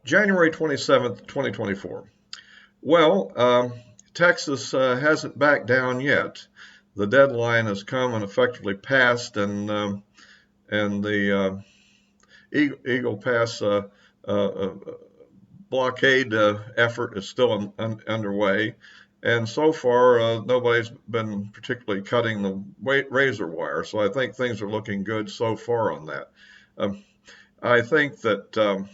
January 27th, 2024. Well, Texas hasn't backed down yet. The deadline has come and effectively passed, and the Eagle Pass uh, blockade effort is still underway. And so far, nobody's been particularly cutting the razor wire. So I think things are looking good so far on that. Um, I think that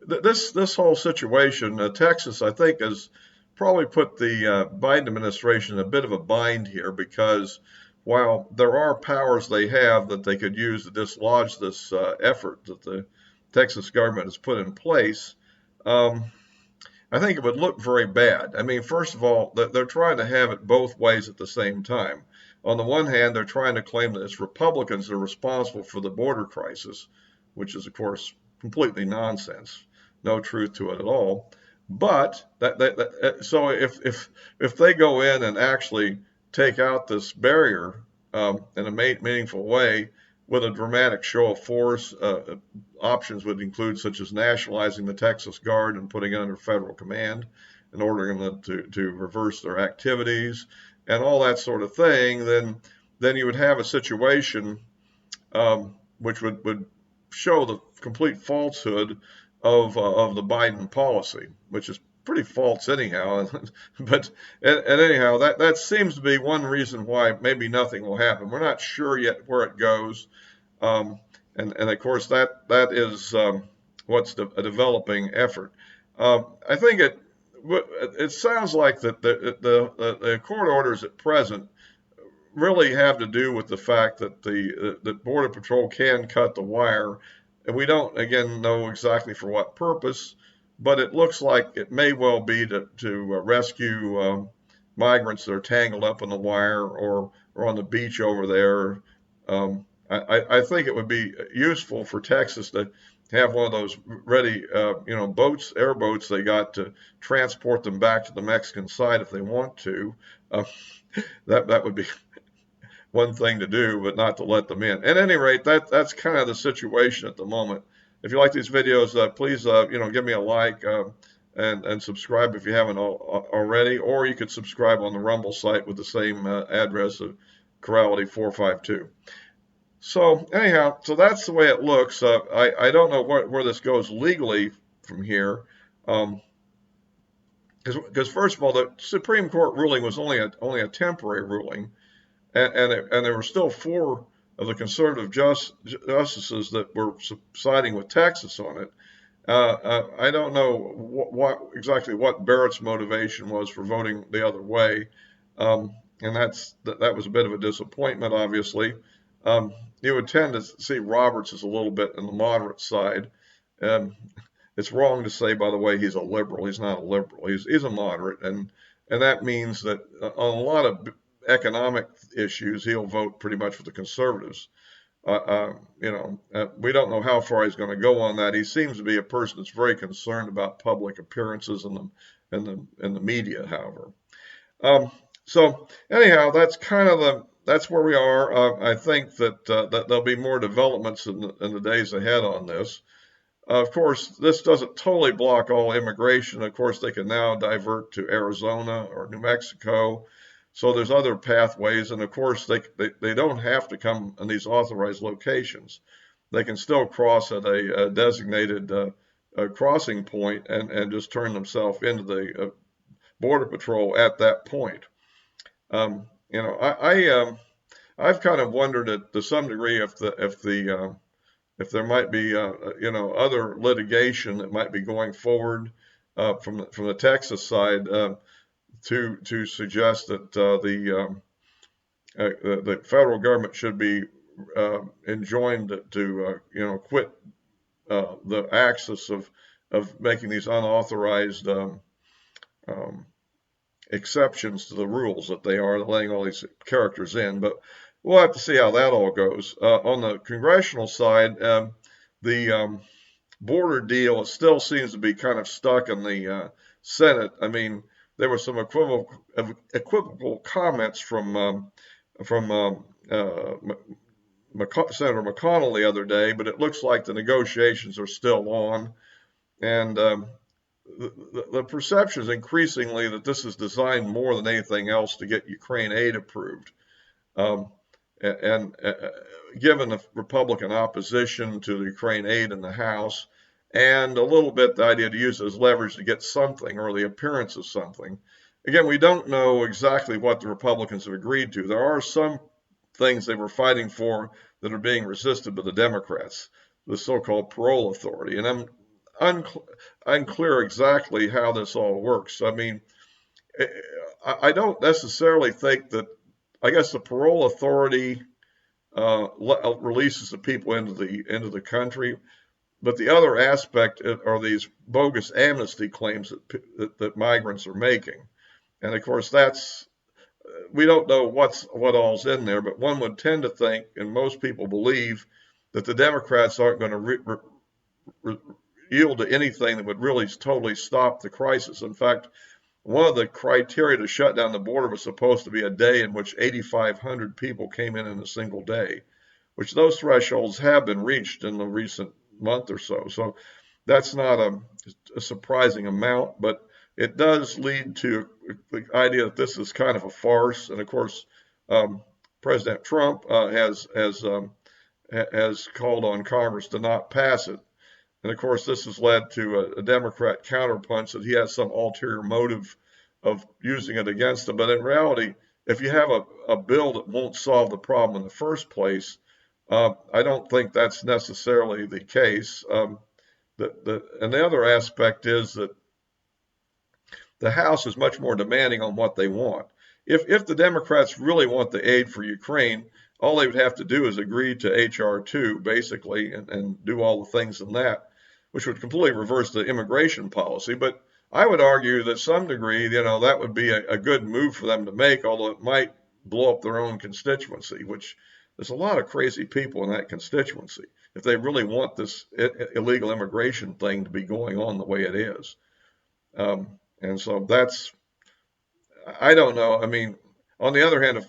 this whole situation, Texas, I think, has probably put the Biden administration in a bit of a bind here because while there are powers they have that they could use to dislodge this effort that the Texas government has put in place, um, I think it would look very bad. I mean, first of all, they're trying to have it both ways at the same time. On the one hand, they're trying to claim that it's Republicans that are responsible for the border crisis, which is, of course, completely nonsense. No truth to it at all. But so if they go in and actually take out this barrier in a meaningful way with a dramatic show of force, options would include such as nationalizing the Texas Guard and putting it under federal command and ordering them to reverse their activities and all that sort of thing, then you would have a situation which would show the complete falsehood of the Biden policy, which is pretty false anyhow. But and anyhow, that seems to be one reason why maybe nothing will happen. We're not sure yet where it goes. Um, and of course that is what's a developing effort. I think it sounds like that the court orders at present really have to do with the fact that the Border Patrol can cut the wire, and we don't again know exactly for what purpose, but it looks like it may well be to rescue migrants that are tangled up in the wire or on the beach over there. I think it would be useful for Texas to have one of those ready, boats, airboats they got to transport them back to the Mexican side if they want to. Uh, that would be one thing to do, but not to let them in. At any rate, that's kind of the situation at the moment. If you like these videos, please give me a like and subscribe if you haven't already, or you could subscribe on the Rumble site with the same address of Corrality 452. So anyhow, so that's the way it looks. I don't know where this goes legally from here, because first of all, the Supreme Court ruling was only a temporary ruling, and there were still four of the conservative justices that were siding with Texas on it. I don't know exactly what Barrett's motivation was for voting the other way, and that was a bit of a disappointment, obviously. You would tend to see Roberts as a little bit on the moderate side. Um, it's wrong to say, by the way, he's a liberal. He's not a liberal. He's a moderate, and that means that on a lot of economic issues, he'll vote pretty much for the conservatives. We don't know how far he's going to go on that. He seems to be a person that's very concerned about public appearances in the media, however. So anyhow, that's where we are. I think that there'll be more developments in the days ahead on this. Of course, this doesn't totally block all immigration. Of course, they can now divert to Arizona or New Mexico. So there's other pathways, and of course, they don't have to come in these authorized locations. They can still cross at a designated crossing point and just turn themselves into the Border Patrol at that point. I've kind of wondered to some degree if there might be other litigation that might be going forward from the Texas side to suggest that the federal government should be enjoined to quit the access of making these unauthorized exceptions to the rules that they are letting all these characters in. But we'll have to see how that all goes. On the congressional side, the border deal still seems to be kind of stuck in the Senate. I mean, there were some equivocal comments from Senator McConnell the other day, but it looks like the negotiations are still on. And the perception is increasingly that this is designed more than anything else to get Ukraine aid approved. Um, and given the Republican opposition to the Ukraine aid in the House, and a little bit the idea to use it as leverage to get something or the appearance of something. Again, we don't know exactly what the Republicans have agreed to. There are some things they were fighting for that are being resisted by the Democrats, the so-called parole authority. And I'm unclear exactly how this all works. I mean, I don't necessarily think that, I guess the parole authority releases the people into the country, but the other aspect are these bogus amnesty claims that migrants are making, and of course we don't know what all's in there, but one would tend to think, and most people believe, that the Democrats aren't going to yield to anything that would really totally stop the crisis. In fact, one of the criteria to shut down the border was supposed to be a day in which 8,500 people came in a single day, which those thresholds have been reached in the recent month or so. So that's not a surprising amount, but it does lead to the idea that this is kind of a farce. And of course, President Trump has called on Congress to not pass it. And of course, this has led to a Democrat counterpunch that he has some ulterior motive of using it against them. But in reality, if you have a bill that won't solve the problem in the first place, I don't think that's necessarily the case. And the other aspect is that the House is much more demanding on what they want. If the Democrats really want the aid for Ukraine, all they would have to do is agree to H.R. 2, basically, and do all the things in that, which would completely reverse the immigration policy. But I would argue that to some degree, that would be a good move for them to make, although it might blow up their own constituency, which there's a lot of crazy people in that constituency if they really want this illegal immigration thing to be going on the way it is. And so I don't know. I mean, on the other hand,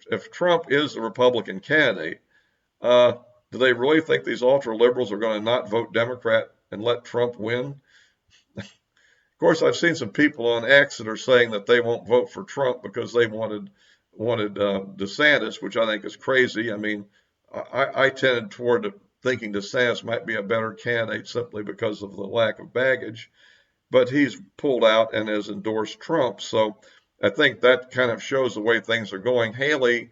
if Trump is the Republican candidate, do they really think these ultra liberals are going to not vote Democrat and let Trump win? Of course, I've seen some people on X that are saying that they won't vote for Trump because they wanted DeSantis, which I think is crazy. I mean, I tended toward thinking DeSantis might be a better candidate simply because of the lack of baggage, but he's pulled out and has endorsed Trump. So I think that kind of shows the way things are going. Haley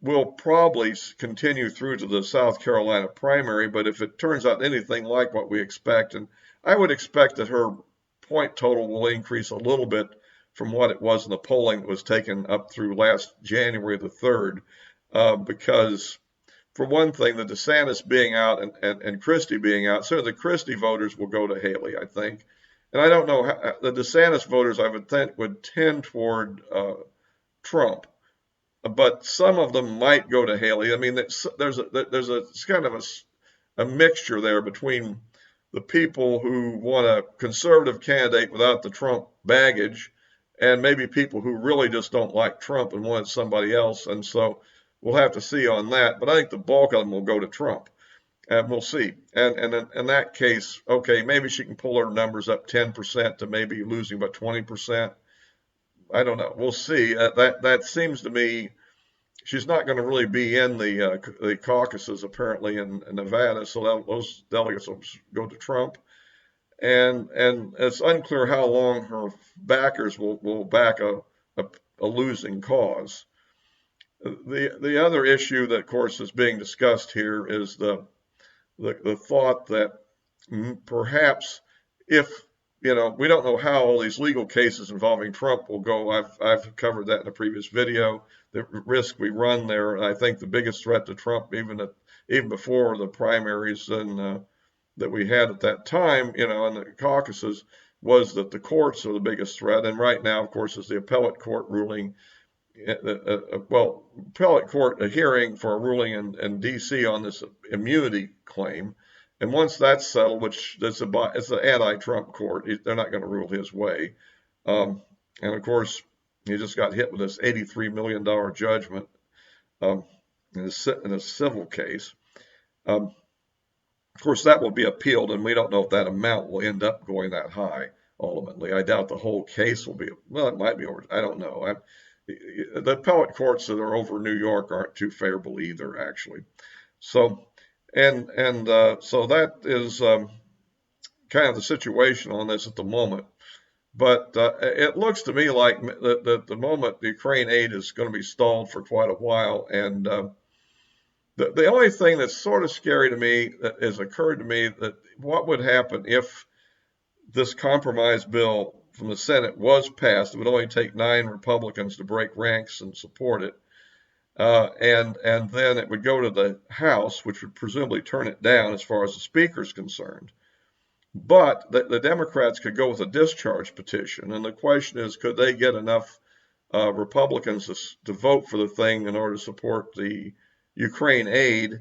will probably continue through to the South Carolina primary, but if it turns out anything like what we expect, and I would expect that her point total will increase a little bit from what it was in the polling that was taken up through last January the 3rd, because for one thing, the DeSantis being out and Christie being out, so the Christie voters will go to Haley, I think. And I don't know, the DeSantis voters, I would think, would tend toward Trump, but some of them might go to Haley. I mean, there's it's kind of a mixture there between the people who want a conservative candidate without the Trump baggage and maybe people who really just don't like Trump and want somebody else. And so we'll have to see on that. But I think the bulk of them will go to Trump. And we'll see. And in that case, okay, maybe she can pull her numbers up 10% to maybe losing about 20%. I don't know. We'll see. That seems to me she's not going to really be in the caucuses apparently in Nevada, so those delegates will go to Trump. And it's unclear how long her backers will back a losing cause. The other issue that, of course, is being discussed here is the thought that perhaps if we don't know how all these legal cases involving Trump will go. I've covered that in a previous video. The risk we run there, and I think the biggest threat to Trump, even before the primaries and that we had at that time, in the caucuses, was that the courts are the biggest threat. And right now, of course, is the appellate court ruling. Appellate court a hearing for a ruling in D.C. on this immunity claim, and once that's settled, which it's an anti-Trump court, they're not going to rule his way. And of course, he just got hit with this $83 million judgment. in a civil case. Of course, that will be appealed, and we don't know if that amount will end up going that high ultimately. I doubt the whole case will be, well, it might be over, I don't know. The appellate courts that are over New York aren't too favorable either, actually. So, so that is kind of the situation on this at the moment. But it looks to me like that the moment the Ukraine aid is going to be stalled for quite a while, and the only thing that's sort of scary to me that has occurred to me that what would happen if this compromise bill from the Senate was passed. It would only take 9 Republicans to break ranks and support it. And then it would go to the House, which would presumably turn it down as far as the Speaker is concerned. But the Democrats could go with a discharge petition. And the question is, could they get enough Republicans to vote for the thing in order to support the Ukraine aid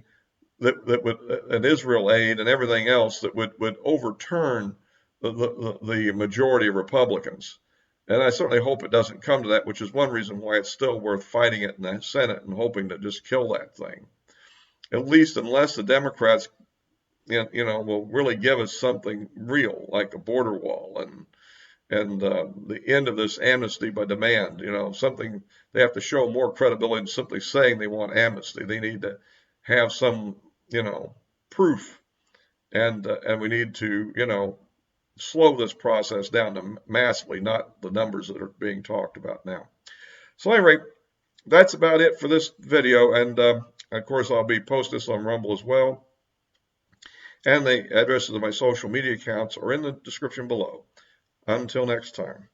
that would, and Israel aid and everything else that would overturn the majority of Republicans. And I certainly hope it doesn't come to that, which is one reason why it's still worth fighting it in the Senate and hoping to just kill that thing. At least unless the Democrats, will really give us something real, like a border wall and the end of this amnesty by demand. Something they have to show more credibility than simply saying they want amnesty. They need to have some, proof, and we need to, slow this process down to massively, not the numbers that are being talked about now. So anyway, that's about it for this video, and of course I'll be posting this on Rumble as well, and the addresses of my social media accounts are in the description below. Until next time.